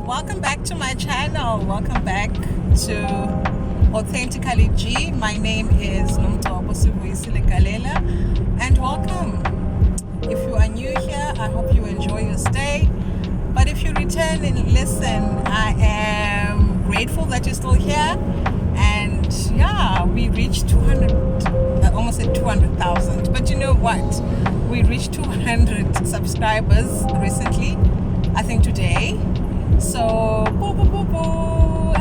Welcome back to my channel. Welcome back to Authentically G. My name is Galela, and welcome. If you are new here, I hope you enjoy your stay. But if you return and listen, I am grateful that you're still here. And yeah, we reached 200, almost at 200,000. But you know what? We reached 200 subscribers recently, I think today. So, boo, boo, boo, boo.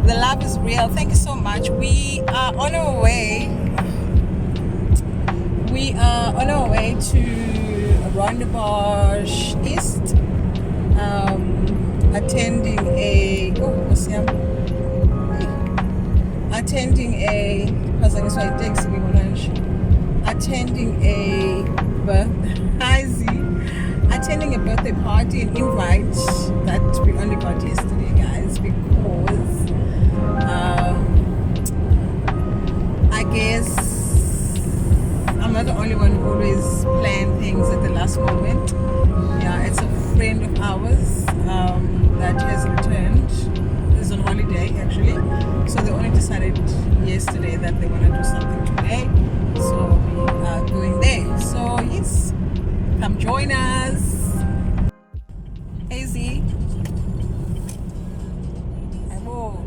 The love is real. Thank you so much. We are on our way. We are on our way to Rondebosch East, attending a attending a birthday party, an invite that we only got yesterday, guys, because I guess I'm not the only one who always plan things at the last moment. Yeah, it's a friend of ours that has returned. Is on holiday actually, so they only decided yesterday that they want to do something today, so we are going there. So yes, come join us. Hey Z. Hello.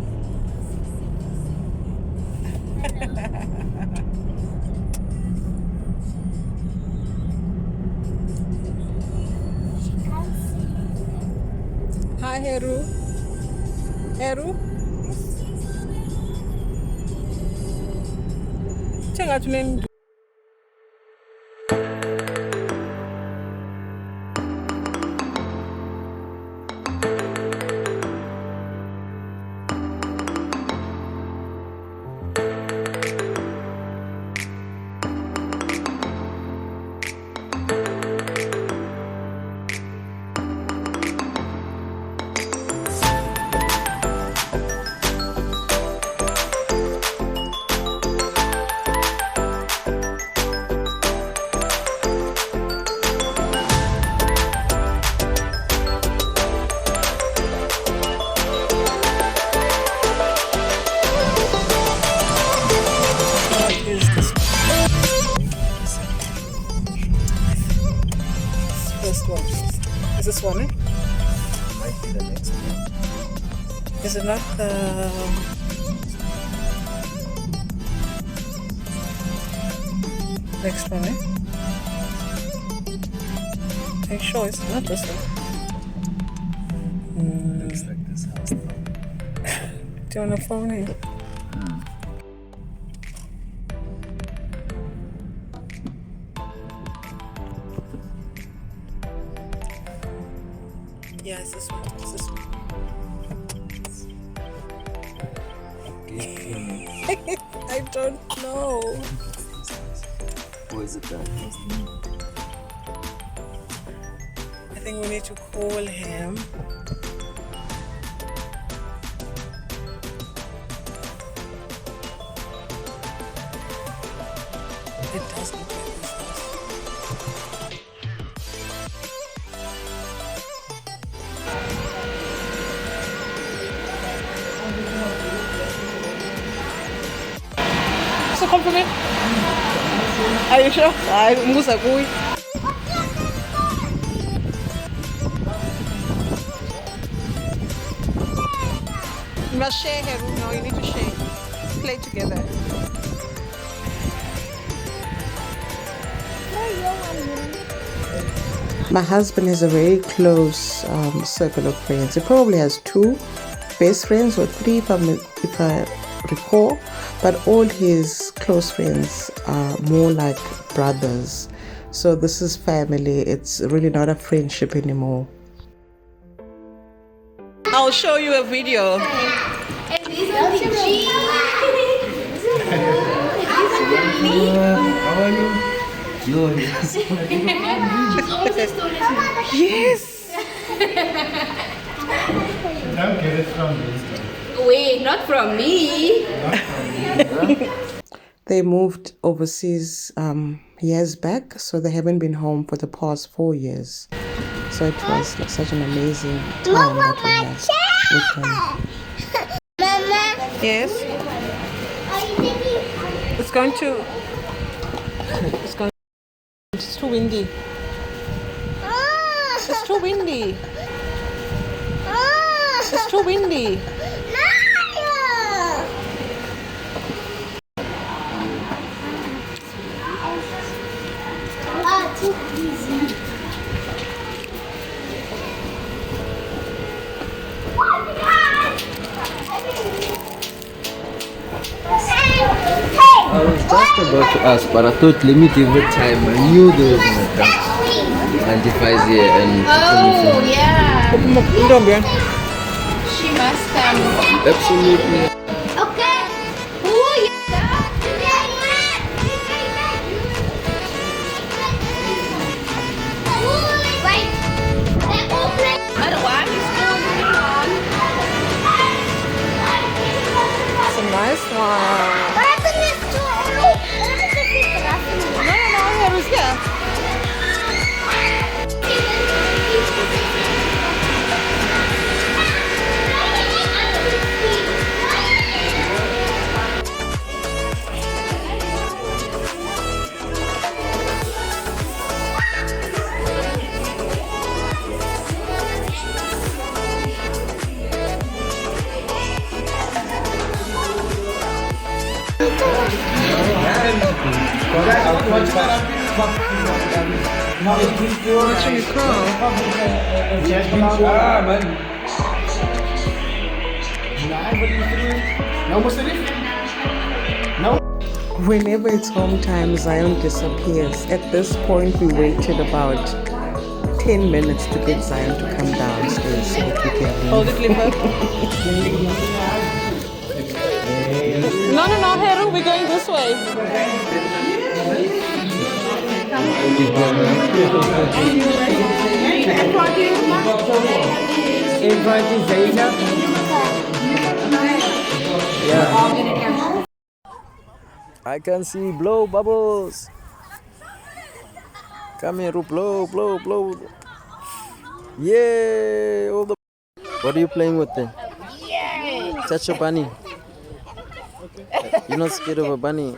Hi Heru. Heru? Check out your name. First one. Is this one? Might be the next one. Is it not the next one? Are you sure it's not this one? Looks like this house though. Do you want to phone him? Yeah, it's this one. It's this one. I don't know. Or is it that? I think we need to call him. It does look like this house. So come for me. Are you sure? I must agree. You must share here. No, you need to share. Play together. My husband has a very close circle of friends. He probably has 2 best friends or 3 if I recall, but all his close friends are more like brothers. So this is family. It's really not a friendship anymore. I'll show you a video. How are you? Yes. Yes. Don't get it from me. Wait, not from me. Not from me. They moved overseas years back, so they haven't been home for the past 4 years. So it was like such an amazing time that we had with them. Mama, Yes, are you taking? it's going to. It's too windy. Ah, It's too windy. ah, It's too windy. Mario. Ah, too easy. I was just about to ask, but I thought let me give it time. I knew there was an attack. Antifies here and Oh, yeah. She must absolutely. Okay. Oh, yeah. Wait. But what is going on? It's a nice one. What happened is too early. No, here is here. Watching the crow. Whenever it's home time, Zion disappears. At this point, we waited about 10 minutes to get Zion to come downstairs so that we can leave. Hold it, Clipper. No, Heru, we're going this way. I can see blow bubbles. Come here, blow, blow, blow. Yay! All the. What are you playing with then? Touch a bunny. You're not scared of a bunny.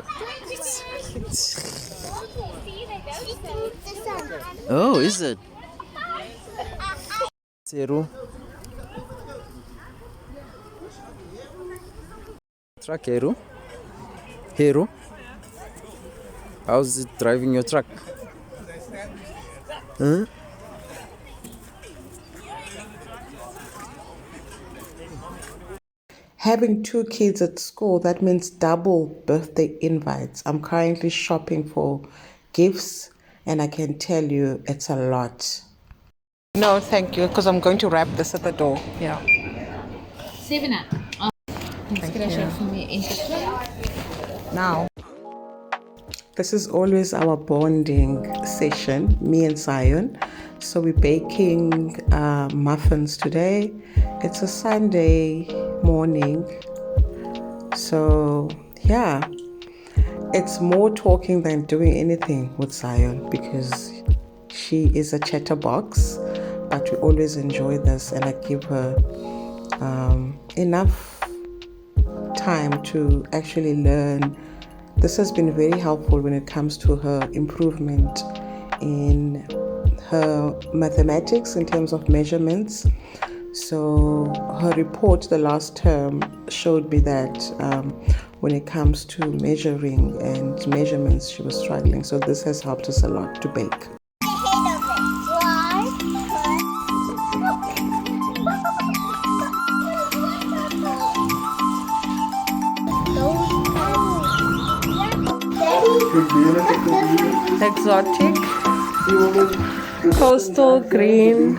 Oh, is it? Seru. Truck, Heru. Heru. How's it driving your truck? Huh? Having 2 kids at school, that means double birthday invites. I'm currently shopping for gifts, and I can tell you it's a lot. No, thank you, because I'm going to wrap this at the door. Yeah. 7-up. Thank you. Now, this is always our bonding session, me and Zion. So we're baking muffins today. It's a Sunday morning. So yeah, it's more talking than doing anything with Zion because she is a chatterbox, but we always enjoy this, and I give her enough time to actually learn. This has been very helpful when it comes to her improvement in her mathematics in terms of measurements. So her report the last term showed me that when it comes to measuring and measurements, she was struggling. So this has helped us a lot to bake. Exotic, coastal green,